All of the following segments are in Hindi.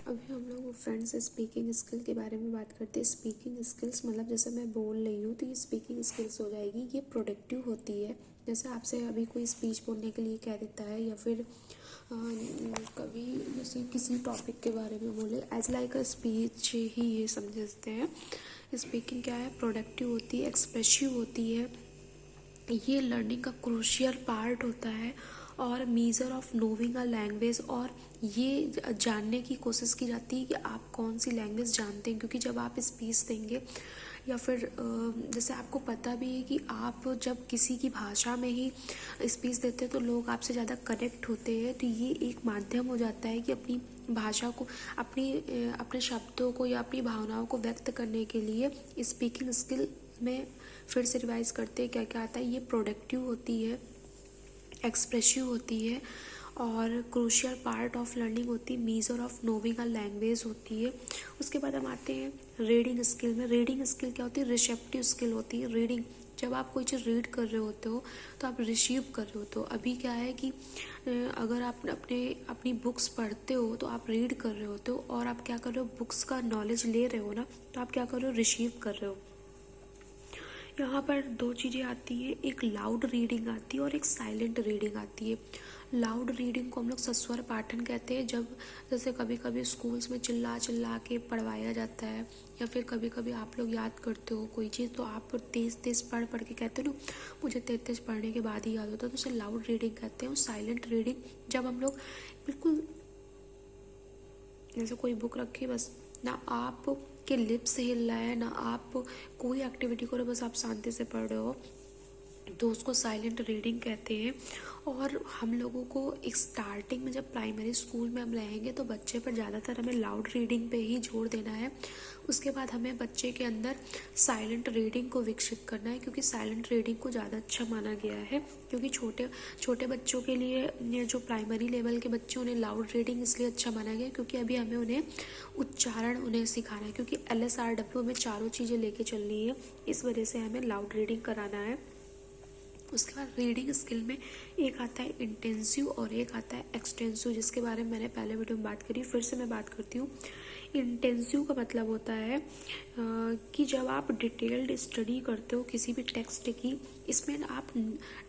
अभी हम लोग फ्रेंड्स स्पीकिंग स्किल के बारे में बात करते हैं। स्पीकिंग स्किल्स मतलब जैसे मैं बोल रही हूँ तो ये स्पीकिंग स्किल्स हो जाएगी। ये प्रोडक्टिव होती है। जैसे आपसे अभी कोई स्पीच बोलने के लिए कह देता है या फिर कभी जैसे किसी टॉपिक के बारे में बोले एज लाइक अ स्पीच ही ये समझते हैं। स्पीकिंग क्या है, प्रोडक्टिव होती है, एक्सप्रेसिव होती है। ये लर्निंग का क्रूशियल पार्ट होता है और मीज़र ऑफ नोविंग अ लैंग्वेज। और ये जानने की कोशिश की जाती है कि आप कौन सी लैंग्वेज जानते हैं, क्योंकि जब आप स्पीच देंगे या फिर जैसे आपको पता भी है कि आप जब किसी की भाषा में ही स्पीच देते हैं तो लोग आपसे ज़्यादा कनेक्ट होते हैं। तो ये एक माध्यम हो जाता है कि अपनी भाषा को, अपने शब्दों को या अपनी भावनाओं को व्यक्त करने के लिए स्पीकिंग स्किल में फिर से रिवाइज करते हैं क्या क्या आता है। ये प्रोडक्टिव होती है, एक्सप्रेसिव होती है और क्रूशियल पार्ट ऑफ लर्निंग होती है, मीज़र ऑफ नोविंग अ लैंग्वेज होती है। उसके बाद हम आते हैं रीडिंग स्किल में। रीडिंग स्किल क्या होती है, रिसेप्टिव स्किल होती है। रीडिंग, जब आप कोई चीज़ रीड कर रहे होते हो तो आप रिसीव कर रहे होते हो। अभी क्या है कि अगर आप अपनी बुक्स पढ़ते हो तो आप रीड कर रहे होते हो, और आप क्या कर रहे हो, बुक्स का नॉलेज ले रहे हो ना, तो आप क्या कर रहे हो, रिसीव कर रहे हो। यहाँ पर दो चीज़ें आती हैं, एक लाउड रीडिंग आती है और एक साइलेंट रीडिंग आती है। लाउड रीडिंग को हम लोग सस्वर पाठन कहते हैं। जब जैसे कभी कभी स्कूल्स में चिल्ला चिल्ला के पढ़वाया जाता है, या फिर कभी कभी आप लोग याद करते हो कोई चीज़ तो आप तेज़ तेज़ पढ़ पढ़ के कहते हो ना, मुझे तेज़ तेज़ पढ़ने के बाद ही याद होता है, तो उसे लाउड रीडिंग कहते हैं। और साइलेंट रीडिंग जब हम लोग बिल्कुल जैसे कोई बुक रखी, बस ना आप के लिप्स हिल रहा है ना आप कोई एक्टिविटी करो, बस आप शांति से पढ़ रहे हो, तो उसको साइलेंट रीडिंग कहते हैं। और हम लोगों को एक स्टार्टिंग में जब प्राइमरी स्कूल में हम रहेंगे तो बच्चे पर ज़्यादातर हमें लाउड रीडिंग पे ही जोर देना है। उसके बाद हमें बच्चे के अंदर साइलेंट रीडिंग को विकसित करना है, क्योंकि साइलेंट रीडिंग को ज़्यादा अच्छा माना गया है। क्योंकि छोटे छोटे बच्चों के लिए, ये जो प्राइमरी लेवल के बच्चे, उन्हें लाउड रीडिंग इसलिए अच्छा माना गया क्योंकि अभी हमें उन्हें उच्चारण उन्हें सिखाना है, क्योंकि LSRW में चारों चीज़ें लेके चलनी है, इस वजह से हमें लाउड रीडिंग कराना है। उसके बाद रीडिंग स्किल में एक आता है इंटेंसिव और एक आता है एक्सटेंसिव, जिसके बारे में मैंने पहले वीडियो में बात करी, फिर से मैं बात करती हूँ। इंटेंसिव का मतलब होता है कि जब आप डिटेल्ड स्टडी करते हो किसी भी टेक्स्ट की, इसमें आप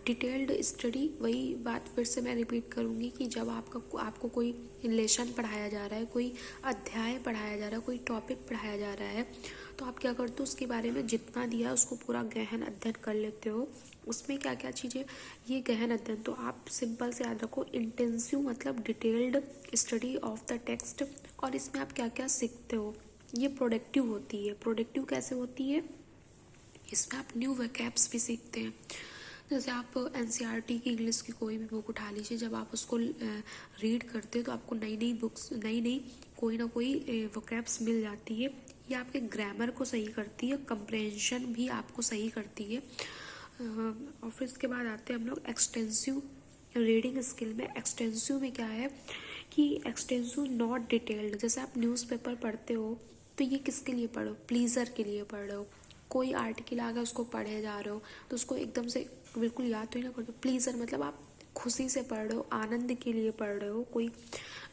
डिटेल्ड स्टडी, वही बात फिर से मैं रिपीट करूँगी कि जब आपको कोई लेसन पढ़ाया जा रहा है, कोई अध्याय पढ़ाया जा रहा है, कोई टॉपिक पढ़ाया जा रहा है, तो आप क्या करते हो, उसके बारे में जितना दिया है उसको पूरा गहन अध्ययन कर लेते हो। उसमें क्या क्या चीज़ें, ये गहन अध्ययन, तो आप सिंपल से याद रखो, इंटेंसिव मतलब detailed study of the text, और इसमें आप क्या क्या सीखते हो, ये प्रोडक्टिव होती है। प्रोडक्टिव कैसे होती है, इसमें आप न्यू वोकैब्स भी सीखते हैं। जैसे आप NCERT की इंग्लिश की कोई भी बुक उठा लीजिए, जब आप उसको रीड करते हो तो आपको नई नई बुक्स, नई नई कोई ना कोई वोकैब्स मिल जाती है। ये आपके ग्रामर को सही करती है, कंप्रेhension भी आपको सही करती है। और फिर इसके बाद आते हैं हम लोग एक्सटेंसिव रीडिंग स्किल में। एक्सटेंसिव में क्या है कि एक्सटेंसिव नॉट डिटेल्ड। जैसे आप न्यूज़पेपर पढ़ते हो तो ये किसके लिए पढ़ो, प्लीज़र के लिए पढ़ रहे हो। कोई आर्टिकल आ गया उसको पढ़े जा रहे हो तो उसको एकदम से बिल्कुल याद तो ही ना करते। प्लीज़र मतलब आप खुशी से पढ़ रहे हो, आनंद के लिए पढ़ रहे हो, कोई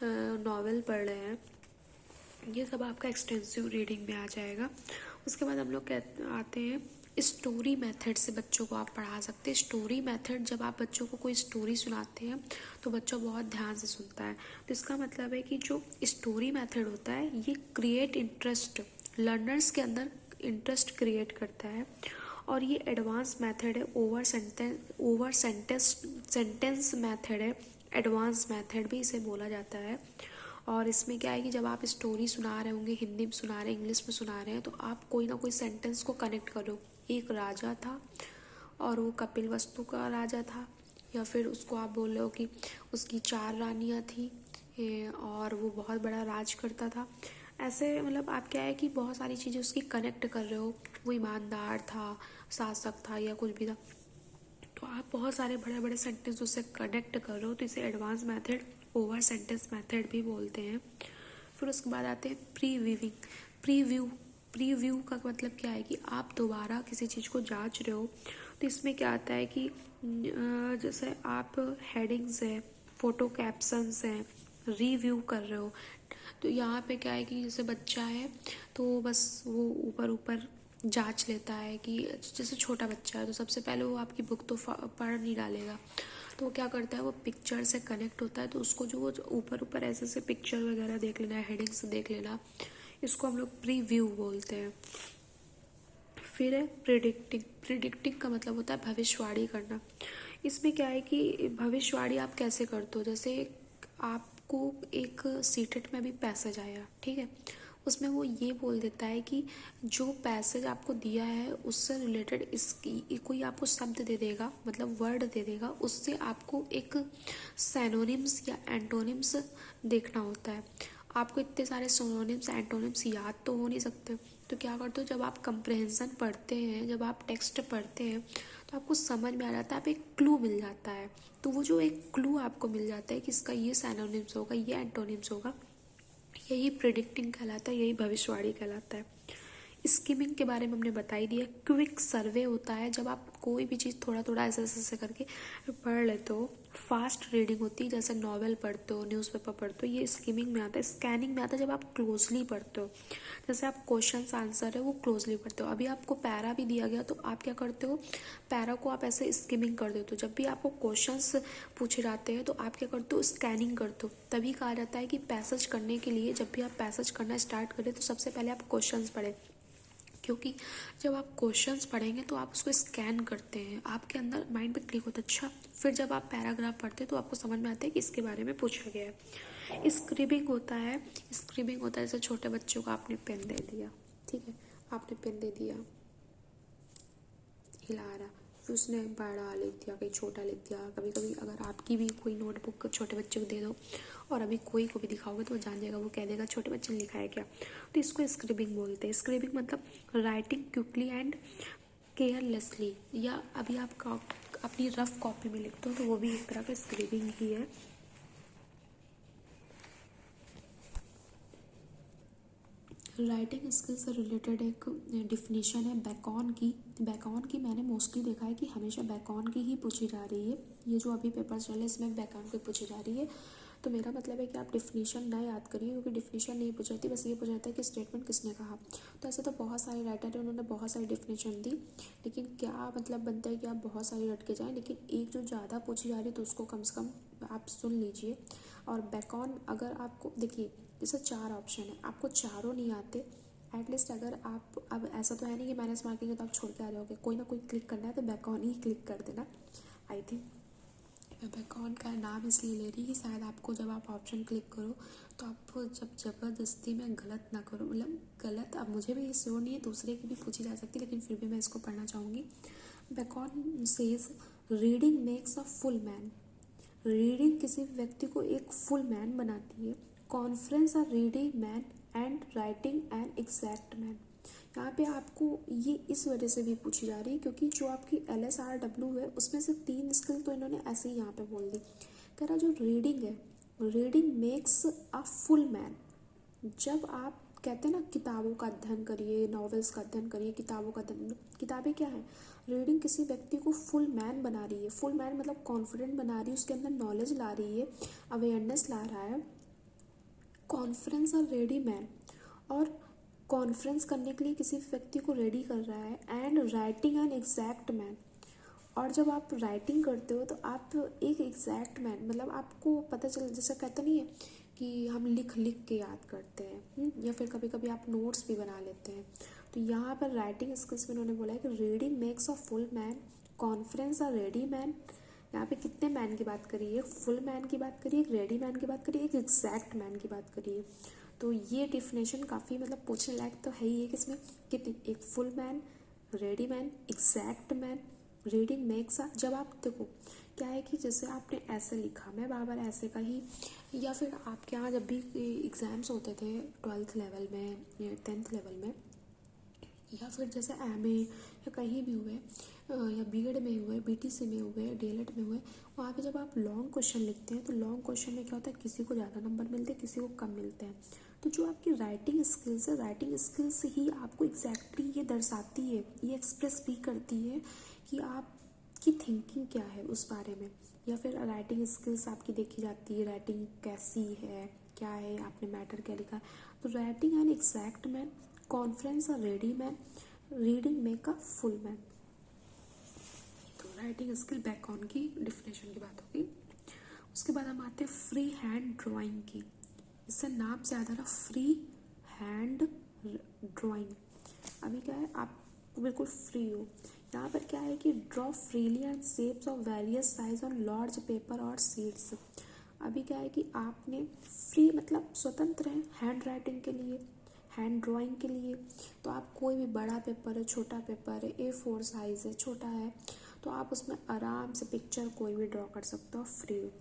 नॉवेल पढ़ रहे हैं, ये सब आपका एक्सटेंसिव रीडिंग में आ जाएगा। उसके बाद हम लोग आते हैं स्टोरी मेथड से बच्चों को आप पढ़ा सकते हैं। स्टोरी मेथड, जब आप बच्चों को कोई स्टोरी सुनाते हैं तो बच्चा बहुत ध्यान से सुनता है। तो इसका मतलब है कि जो स्टोरी मेथड होता है ये क्रिएट इंटरेस्ट, लर्नर्स के अंदर इंटरेस्ट क्रिएट करता है। और ये एडवांस मेथड है, ओवर सेंटेंस मेथड है, एडवांस मेथड भी इसे बोला जाता है। और इसमें क्या है कि जब आप स्टोरी सुना रहे होंगे, हिंदी में सुना रहे हैं, इंग्लिश में सुना रहे हैं, तो आप कोई ना कोई सेंटेंस को कनेक्ट करो। एक राजा था और वो कपिल वस्तु का राजा था, या फिर उसको आप बोल रहे हो कि उसकी 4 रानियाँ थी और वो बहुत बड़ा राज करता था। ऐसे मतलब आप क्या है कि बहुत सारी चीज़ें उसकी कनेक्ट कर रहे हो, वो ईमानदार था, शासक था, या कुछ भी था, तो आप बहुत सारे बड़े बड़े सेंटेंस उससे कनेक्ट कर रहे हो, तो इसे advance method, over sentence method भी बोलते हैं। फिर उसके बाद आते हैं प्रीव्यू का मतलब क्या है कि आप दोबारा किसी चीज़ को जांच रहे हो, तो इसमें क्या आता है कि जैसे आप हेडिंग्स है, फोटो कैप्शंस हैं, रिव्यू कर रहे हो। तो यहाँ पे क्या है कि जैसे बच्चा है तो बस वो ऊपर ऊपर जांच लेता है कि जैसे छोटा बच्चा है तो सबसे पहले वो आपकी बुक तो पढ़ नहीं डालेगा, तो वो क्या करता है, वो पिक्चर से कनेक्ट होता है। तो उसको जो वो ऊपर ऊपर ऐसे ऐसे पिक्चर वगैरह देख लेना, हेडिंग्स देख लेना, इसको हम लोग प्रीव्यू बोलते हैं। फिर है प्रिडिक्टिंग। प्रिडिक्टिंग का मतलब होता है भविष्यवाणी करना। इसमें क्या है कि भविष्यवाणी आप कैसे करते हो, जैसे आपको एक सीटेट में भी पैसेज आया, ठीक है, उसमें वो ये बोल देता है कि जो पैसेज आपको दिया है उससे रिलेटेड इसकी कोई आपको शब्द दे देगा, मतलब वर्ड दे देगा, उससे आपको एक सैनोनिम्स या एंटोनिम्स देखना होता है। आपको इतने सारे सिनोनिम्स एंटोनिम्स याद तो हो नहीं सकते, तो क्या करते हो, जब आप कंप्रहेंशन पढ़ते हैं, जब आप टेक्स्ट पढ़ते हैं तो आपको समझ में आ जाता है, आप एक क्लू मिल जाता है। तो वो जो एक क्लू आपको मिल जाता है कि इसका ये सिनोनिम्स होगा, ये एंटोनिम्स होगा, यही प्रिडिक्टिंग कहलाता है, यही भविष्यवाणी कहलाता है। स्किमिंग के बारे में हमने बता ही दिया। क्विक सर्वे होता है जब आप कोई भी चीज़ थोड़ा थोड़ा ऐसे ऐसे करके पढ़ लेते हो। फास्ट रीडिंग होती है, जैसे नॉवेल पढ़ते हो, न्यूज़पेपर पढ़ते हो, ये स्किमिंग में आता है। स्कैनिंग में आता है जब आप क्लोजली पढ़ते हो, जैसे आप क्वेश्चन आंसर है वो क्लोजली पढ़ते हो। अभी आपको पैरा भी दिया गया तो आप क्या करते हो, पैरा को आप ऐसे स्किमिंग कर देते हो। जब भी आपको क्वेश्चंस पूछे जाते हैं तो आप क्या करते हो, स्कैनिंग करते हो। तभी कहा जाता है कि पैसेज करने के लिए, जब भी आप पैसेज करना स्टार्ट करें तो सबसे पहले आप क्वेश्चंस पढ़ें, क्योंकि जब आप क्वेश्चंस पढ़ेंगे तो आप उसको स्कैन करते हैं, आपके अंदर माइंड पे क्लिक होता है। अच्छा, फिर जब आप पैराग्राफ पढ़ते हैं तो आपको समझ में आता है कि इसके बारे में पूछा गया है। स्क्रिबिंग होता है। स्क्रिबिंग होता है जैसे छोटे बच्चों को आपने पेन दे दिया, ठीक है, आपने पेन दे दिया, हिला रहा, फिर उसने बड़ा लिख दिया, कहीं छोटा लिख दिया। कभी कभी अगर आपकी भी कोई नोटबुक छोटे बच्चे को दे दो और अभी कोई को भी दिखाओगे तो वो जान जाएगा, वो कह देगा छोटे बच्चे ने लिखा है क्या। तो इसको स्क्रिबिंग बोलते हैं। स्क्रिबिंग मतलब राइटिंग क्विकली एंड केयरलेसली, या अभी आप अपनी रफ कॉपी में लिखते हो तो वो भी एक तरह का स्क्रिबिंग ही है। राइटिंग स्किल से रिलेटेड एक डिफिनीशन है बैकॉन की। बैकॉन की मैंने मोस्टली देखा है कि हमेशा बैकॉन की ही पूछी जा रही है। ये जो अभी पेपर चल रहे हैं इसमें बैकॉन की पूछी जा रही है। तो मेरा मतलब है कि आप डिफिनीशन ना याद करिए, क्योंकि डिफिनीशन नहीं पूछ जाती, बस ये पूछ जाता है कि स्टेटमेंट किसने कहा। तो ऐसे तो बहुत सारे राइटर हैं, उन्होंने बहुत सारी डिफिनीशन दी, लेकिन क्या मतलब बनता है कि आप बहुत सारी रट के जाएँ, लेकिन एक जो ज़्यादा पूछी जा रही है तो उसको कम से कम आप सुन लीजिए। और बैकॉन अगर आपको देखिए, जैसे 4 ऑप्शन है, आपको चारों नहीं आते, एटलीस्ट अगर आप, अब ऐसा तो है नहीं कि माइनस मार्किंग है तो आप छोड़ के आ जाओगे, कोई ना कोई क्लिक करना है तो बैकॉन ही क्लिक कर देना। आई थिंक मैं बैकॉन का नाम इसलिए ले रही कि शायद आपको जब आप ऑप्शन क्लिक करो तो आप जब ज़बरदस्ती में गलत ना करो, मतलब गलत, अब मुझे भी ये श्योर नहीं है, दूसरे की भी पूछी जा सकती है, लेकिन फिर भी मैं इसको पढ़ना चाहूँगी। Bacon says reading makes a full man. Reading किसी व्यक्ति को एक फुल मैन बनाती है। Conference are reading man and writing an exact man. यहाँ पे आपको ये इस वजह से भी पूछी जा रही है क्योंकि जो आपकी LSRW है उसमें से 3 स्किल तो इन्होंने ऐसे ही यहाँ पे बोल दी। कह रहा जो रीडिंग है, reading makes a full man. जब आप कहते हैं ना किताबों का अध्ययन करिए, नॉवेल्स का अध्ययन करिए, किताबों का अध्ययन, किताबें क्या है, रीडिंग किसी व्यक्ति को फुल मैन बना रही है। फुल मैन मतलब कॉन्फिडेंट बना रही है, उसके अंदर नॉलेज ला रही है, अवेयरनेस ला रहा है। कॉन्फ्रेंस और रेडी मैन, और कॉन्फ्रेंस करने के लिए किसी व्यक्ति को रेडी कर रहा है। And writing an exact man, और जब आप राइटिंग करते हो तो आप एक एग्जैक्ट मैन, मतलब आपको पता चल, जैसे कहते नहीं है कि हम लिख लिख के याद करते हैं, या फिर कभी कभी आप नोट्स भी बना लेते हैं। तो यहाँ पर राइटिंग स्किल्स में उन्होंने बोला है कि reading makes a full man, conference a ready man. यहाँ पे कितने मैन की बात करी है, फुल मैन की बात करी, एक रेडी मैन की बात करी, एक एग्जैक्ट मैन की बात करी है। तो ये डिफिनेशन काफ़ी मतलब पूछने लायक तो है ही है कि इसमें कितनी, एक full man, ready man, exact man, reading makes अ। जब आप देखो क्या है कि जैसे आपने ऐसे लिखा, मैं बार बार ऐसे का ही, या फिर आपके यहाँ जब भी एग्ज़ाम्स होते थे 12th लेवल में या 10th लेवल में, या फिर जैसे MA या कहीं भी हुए, या B.Ed में हुए, BTC में हुए, DLED में हुए, वहाँ पे जब आप लॉन्ग क्वेश्चन लिखते हैं तो लॉन्ग क्वेश्चन में क्या होता है, किसी को ज़्यादा नंबर मिलते हैं, किसी को कम मिलते हैं। तो जो आपकी राइटिंग स्किल्स है, राइटिंग स्किल्स ही आपको एग्जैक्टली ये दर्शाती है, ये एक्सप्रेस भी करती है कि आप आपकी थिंकिंग क्या है उस बारे में, या फिर राइटिंग स्किल्स आपकी देखी जाती है, राइटिंग कैसी है, क्या है, आपने मैटर क्या लिखा है। तो writing an exact man, conference a ready man, reading make a full man. तो राइटिंग स्किल बैकऑन की डिफिनेशन की बात होगी। उसके बाद हम आते हैं फ्री हैंड ड्राइंग की। इससे नाम से आता है फ्री हैंड ड्राइंग। अभी क्या है, आप बिल्कुल फ्री हो। यहाँ पर क्या है कि draw freely and shapes of various size on large paper और शीट्स। अभी क्या है कि आपने फ्री मतलब स्वतंत्र हैं हैंड राइटिंग के लिए, हैंड ड्राइंग के लिए। तो आप कोई भी बड़ा पेपर है, छोटा पेपर है, A4 साइज़ है, छोटा है, तो आप उसमें आराम से पिक्चर कोई भी ड्रॉ कर सकते हो फ्री।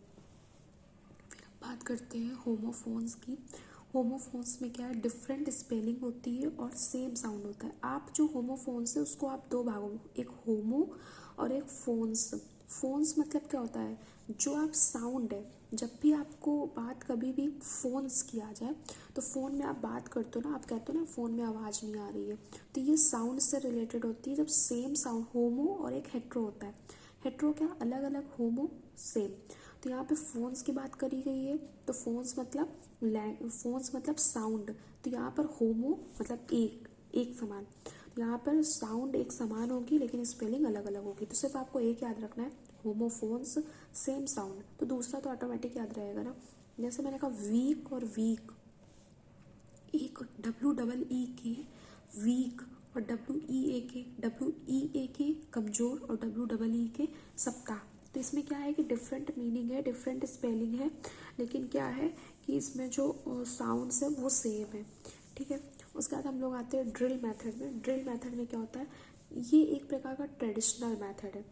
फिर अब बात करते हैं होमोफोन्स की। होमोफोन्स में क्या है, डिफरेंट स्पेलिंग होती है और सेम साउंड होता है। आप जो होमोफोन्स है उसको आप दो भागों में, एक होमो और एक फोन्स। फोन्स मतलब क्या होता है, जो आप साउंड है, जब भी आपको बात कभी भी फोन्स की आ जाए तो फ़ोन में आप बात करते हो ना, आप कहते हो ना फ़ोन में आवाज़ नहीं आ रही है, तो ये साउंड से रिलेटेड होती है। जब सेम साउंड, होमो और एक हेट्रो होता है। हेट्रो क्या, अलग अलग, होमो सेम। तो यहाँ पे फ़ोन्स की बात करी गई है, तो फ़ोन्स मतलब साउंड। तो यहाँ पर होमो मतलब एक, एक समान। तो यहाँ पर साउंड एक समान होगी लेकिन स्पेलिंग अलग अलग होगी। तो सिर्फ आपको एक याद रखना है, होमोफोन्स सेम साउंड। तो दूसरा तो ऑटोमेटिक याद रहेगा ना। जैसे मैंने कहा वीक और वीक, एक WEE के वीक, और WEA के कमज़ोर, और WEE के सप्ताह। तो इसमें क्या है कि डिफरेंट मीनिंग है, डिफरेंट स्पेलिंग है, लेकिन क्या है कि इसमें जो साउंड्स है वो सेम है। ठीक है। उसके बाद हम लोग आते हैं ड्रिल मेथड में। ड्रिल मेथड में क्या होता है, ये एक प्रकार का ट्रेडिशनल मेथड है।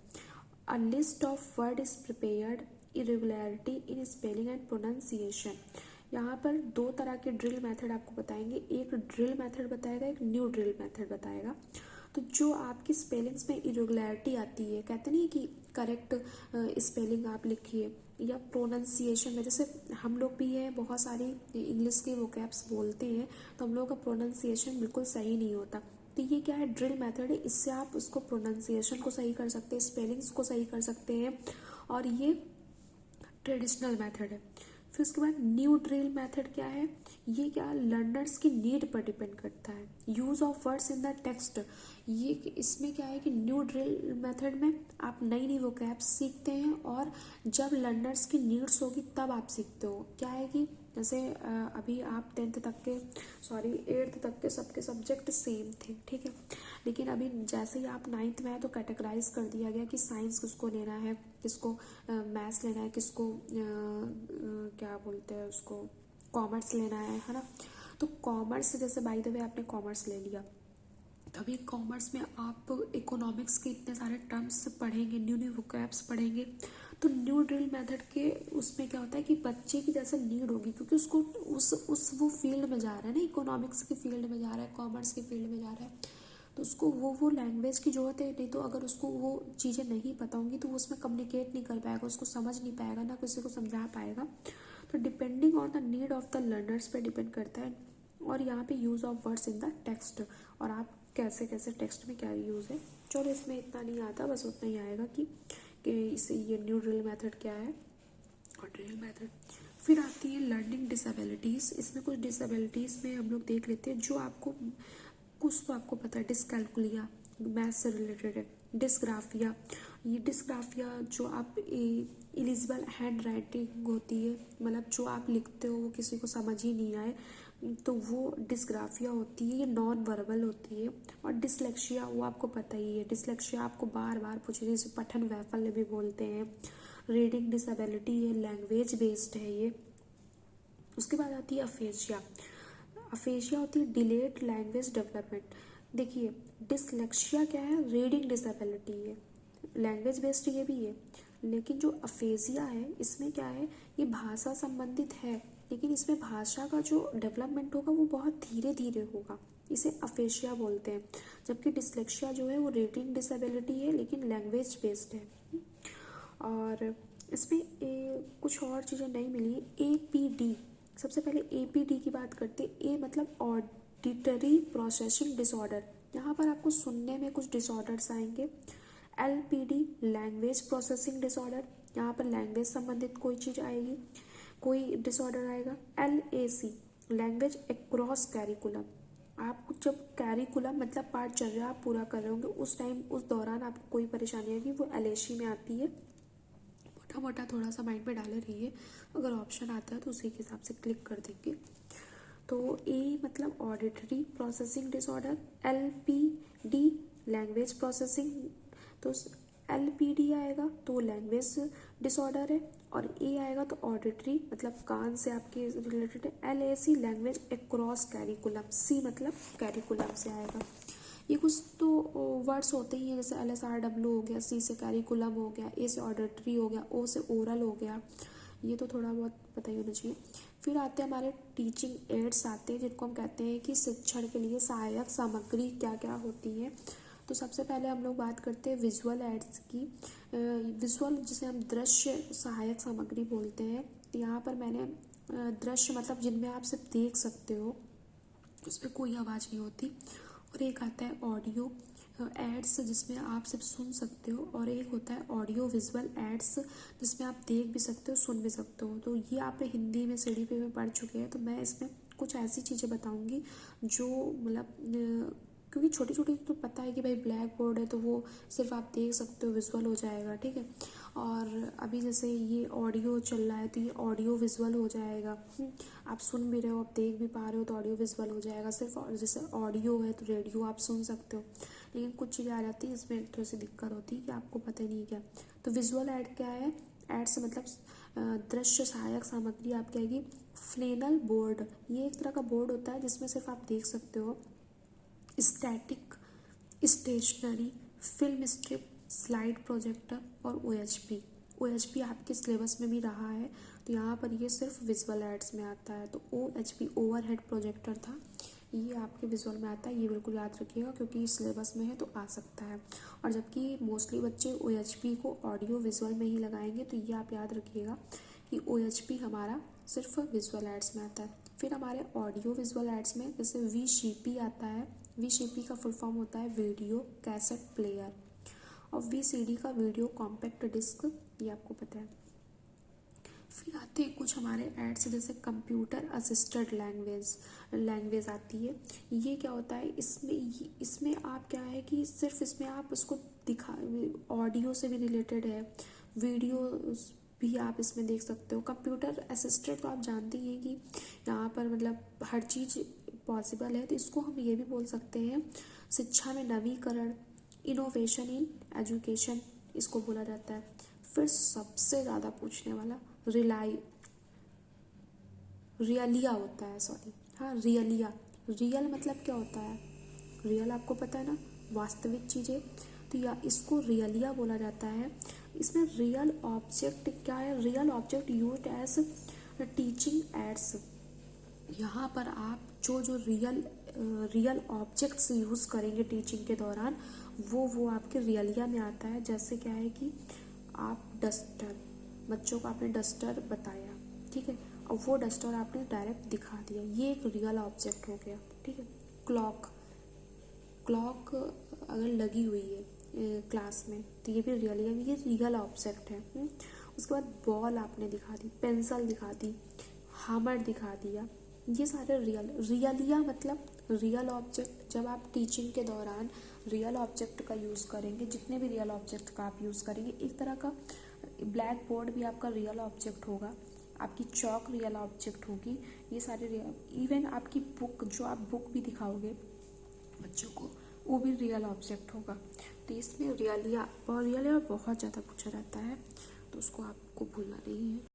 A list of word is prepared, irregularity in spelling and pronunciation. यहाँ पर दो तरह के ड्रिल मेथड आपको बताएंगे, एक ड्रिल मेथड बताएगा, एक न्यू ड्रिल मेथड बताएगा। तो जो आपकी स्पेलिंग्स में इरेगुलरिटी आती है, कहते नहीं कि करेक्ट स्पेलिंग आप लिखिए, या प्रोनाउंसिएशन में, जैसे हम लोग भी हैं बहुत सारी इंग्लिश के वोकैब्स बोलते हैं तो हम लोग का प्रोनाउंसिएशन बिल्कुल सही नहीं होता। तो ये क्या है, ड्रिल मेथड है, इससे आप उसको प्रोनाउंसिएशन को सही कर सकते हैं, स्पेलिंग्स को सही कर सकते हैं, और ये ट्रेडिशनल मेथड है। फिर उसके बाद न्यू ड्रिल मेथड क्या है, ये क्या लर्नर्स की नीड पर डिपेंड करता है। Use of words in the text, ये इसमें क्या है कि न्यू ड्रिल मेथड में आप नई नई वोकैब्स सीखते हैं, और जब लर्नर्स की नीड्स होगी तब आप सीखते हो। क्या है कि जैसे अभी आप 8th तक के सबके सब्जेक्ट सेम थे, ठीक है, लेकिन अभी जैसे ही आप 9th में आए तो कैटेगराइज कर दिया गया कि साइंस किसको लेना है, किसको मैथ्स लेना है, किसको क्या बोलते हैं उसको, कॉमर्स लेना है ना। तो कॉमर्स, जैसे बाय द वे आपने कॉमर्स ले लिया, तभी कॉमर्स में आप इकोनॉमिक्स के इतने सारे टर्म्स पढ़ेंगे, न्यू न्यू वोकैब्स पढ़ेंगे। तो न्यू ड्रिल मेथड के उसमें क्या होता है कि बच्चे की जैसे नीड होगी, क्योंकि उसको उस वो फील्ड में जा रहा है ना, इकोनॉमिक्स की फील्ड में जा रहा है, कॉमर्स की फील्ड में जा रहा है, तो उसको वो लैंग्वेज की ज़रूरत है। नहीं तो अगर उसको वो चीज़ें नहीं पता होंगी तो वो उसमें कम्युनिकेट नहीं कर पाएगा, उसको समझ नहीं पाएगा, ना किसी को समझा पाएगा। तो depending on the need of the learners पे डिपेंड करता है। और यहाँ पे use of words in the text, और आप कैसे कैसे टेक्स्ट में क्या यूज़ है। चलो इसमें इतना नहीं आता, बस उतना ही आएगा कि इसे ये न्यू ड्रिल मेथड क्या है और ड्रिल मेथड। फिर आती है लर्निंग डिसेबिलिटीज़। इसमें कुछ डिसेबिलिटीज़ में हम लोग देख लेते हैं जो आपको कुछ तो आपको पता है। डिसकैल्कुलिया मैथ से रिलेटेड है। डिसग्राफिया, ये डिसग्राफिया जो आप इलिजिबल हैंड राइटिंग होती है, मतलब जो आप लिखते हो वो किसी को समझ ही नहीं आए, तो वो डिसग्राफिया होती है, ये नॉन वर्बल होती है। और डिसलेक्सिया, वो आपको पता ही है, डिसलेक्सिया आपको बार बार पूछे, जैसे पठन वैफल्य भी बोलते हैं। रीडिंग डिसेबिलिटी है, लैंग्वेज बेस्ड है ये। उसके बाद आती है अफेजिया। अफेजिया होती है डिलेड लैंग्वेज डेवलपमेंट। देखिए डिसलेक्सिया क्या है, रीडिंग डिसेबिलिटी है, लैंग्वेज बेस्ड ये भी है, लेकिन जो अफेजिया है इसमें क्या है, ये भाषा संबंधित है, लेकिन इसमें भाषा का जो डेवलपमेंट होगा वो बहुत धीरे धीरे होगा, इसे अफेजिया बोलते हैं। जबकि डिसलेक्सिया जो है वो रीडिंग डिसेबिलिटी है लेकिन लैंग्वेज बेस्ड है। और इसमें कुछ और चीज़ें नहीं मिली। APD, सबसे पहले APD की बात करते। ए मतलब ऑडिटरी प्रोसेसिंग डिसऑर्डर, यहाँ पर आपको सुनने में कुछ डिसऑर्डर्स आएंगे। LPD लैंग्वेज प्रोसेसिंग डिसऑर्डर, यहाँ पर लैंग्वेज संबंधित कोई चीज़ आएगी, कोई डिसऑर्डर आएगा। LAC लैंग्वेज अक्रॉस कैरिकुलम, आप जब कैरिकुलम मतलब पाठ चल रहा है आप पूरा कर रहे होंगे उस टाइम उस दौरान आपको कोई परेशानी आएगी, वो LAC में आती है। मोटा मोटा थोड़ा सा माइंड में डाले रहिए, अगर ऑप्शन आता है तो उसी के हिसाब से क्लिक कर देंगे। तो ए मतलब auditory processing disorder, LPD language processing, तो LPD आएगा तो लैंग्वेज डिसऑर्डर है, और ए आएगा तो ऑडिटरी मतलब कान से आपके रिलेटेड है। LAC लैंग्वेज अक्रॉस कैरिकुलम, सी मतलब कैरिकुलम से आएगा। ये कुछ तो वर्ड्स होते ही हैं, जैसे LSRW हो गया, C से कैरिकुलम हो गया, A से ऑडिटरी हो गया, O से ओरल हो गया, ये तो थोड़ा बहुत पता ही होना चाहिए। फिर आते हैं हमारे टीचिंग एड्स आते हैं, जिनको हम कहते हैं कि शिक्षण के लिए सहायक सामग्री क्या क्या होती है। तो सबसे पहले हम लोग बात करते हैं विजुअल एड्स की। विजुअल जिसे हम दृश्य सहायक सामग्री बोलते हैं। तो यहाँ पर मैंने दृश्य मतलब जिनमें आप सिर्फ देख सकते हो, उसमें कोई आवाज़ नहीं होती। और एक आता है ऑडियो एड्स जिसमें आप सिर्फ सुन सकते हो, और एक होता है ऑडियो विजुअल एड्स जिसमें आप देख भी सकते हो सुन भी सकते हो। तो ये आप हिंदी में सीढ़ी पे भी पढ़ चुके हैं, तो मैं इसमें कुछ ऐसी चीज़ें बताऊंगी जो मतलब क्योंकि छोटी छोटी तो पता है कि भाई ब्लैक बोर्ड है तो वो सिर्फ आप देख सकते हो, विजुअल हो जाएगा, ठीक है। और अभी जैसे ये ऑडियो चल रहा है तो ये ऑडियो विजुअल हो जाएगा। आप सुन भी रहे हो, आप देख भी पा रहे हो तो ऑडियो विजुअल हो जाएगा। सिर्फ जैसे ऑडियो है तो रेडियो आप सुन सकते हो, लेकिन कुछ चीज़ें आ जाती हैं इसमें थोड़ी सी दिक्कत होती है कि आपको पता ही नहीं क्या। तो विजुअल ऐड क्या है, एड्स मतलब दृश्य सहायक सामग्री आपकी आएगी। फ्लेनल बोर्ड, ये एक तरह का बोर्ड होता है जिसमें सिर्फ आप देख सकते हो। Static, stationery, film strip, slide projector और OHP आपके सिलेबस में भी रहा है, तो यहाँ पर ये सिर्फ विजुअल एड्स में आता है। तो OHP ओवरहेड प्रोजेक्टर था, ये आपके विजुअल में आता है, ये बिल्कुल याद रखिएगा क्योंकि सिलेबस में है तो आ सकता है। और जबकि मोस्टली बच्चे OHP को ऑडियो विजुअल में ही लगाएंगे, तो ये आप याद रखिएगा कि OHP हमारा सिर्फ विजुअल एड्स में आता है। फिर हमारे ऑडियो विजुअल एड्स में जैसे VCP आता है, VCP का फुल फॉर्म होता है वीडियो कैसेट प्लेयर, और VCD का वीडियो कॉम्पैक्ट डिस्क, ये आपको पता है। फिर आते हैं कुछ हमारे एड्स जैसे कंप्यूटर असिस्टेड लैंग्वेज आती है। ये क्या होता है, इसमें आप क्या है कि सिर्फ इसमें आप उसको दिखा, ऑडियो से भी रिलेटेड है, वीडियो भी आप इसमें देख सकते हो। कंप्यूटर असिस्टेड तो आप जानते ही हैं कि यहाँ पर मतलब हर चीज़ पॉसिबल है, तो इसको हम ये भी बोल सकते हैं शिक्षा में नवीकरण, इनोवेशन इन एजुकेशन इसको बोला जाता है। फिर सबसे ज़्यादा पूछने वाला रियलिया होता है, सॉरी हाँ रियलिया। रियल मतलब क्या होता है, रियल आपको पता है ना, वास्तविक चीज़ें, तो या इसको रियलिया बोला जाता है। इसमें रियल ऑब्जेक्ट क्या है, real object used as teaching aids. यहाँ पर आप जो रियल ऑब्जेक्ट्स यूज़ करेंगे टीचिंग के दौरान, वो आपके रियलिया में आता है। जैसे क्या है कि आप डस्टर, बच्चों को आपने डस्टर बताया, ठीक है, और वो डस्टर आपने डायरेक्ट दिखा दिया, ये एक रियल ऑब्जेक्ट हो गया, ठीक है। क्लॉक अगर लगी हुई है क्लास में तो ये भी रियल ऑब्जेक्ट है। उसके बाद बॉल आपने दिखा दी, पेंसिल दिखा दी, हैमर दिखा दिया, ये सारे रियलिया मतलब रियल ऑब्जेक्ट। जब आप टीचिंग के दौरान रियल ऑब्जेक्ट का यूज़ करेंगे, जितने भी रियल ऑब्जेक्ट का आप यूज़ करेंगे, एक तरह का ब्लैक बोर्ड भी आपका रियल ऑब्जेक्ट होगा, आपकी चॉक रियल ऑब्जेक्ट होगी, ये सारे इवन आपकी बुक, जो आप बुक भी दिखाओगे बच्चों को, वो भी रियल ऑब्जेक्ट होगा। तो इसमें रियलिया बहुत ज़्यादा पूछा जाता है, तो उसको आपको भूलना नहीं है।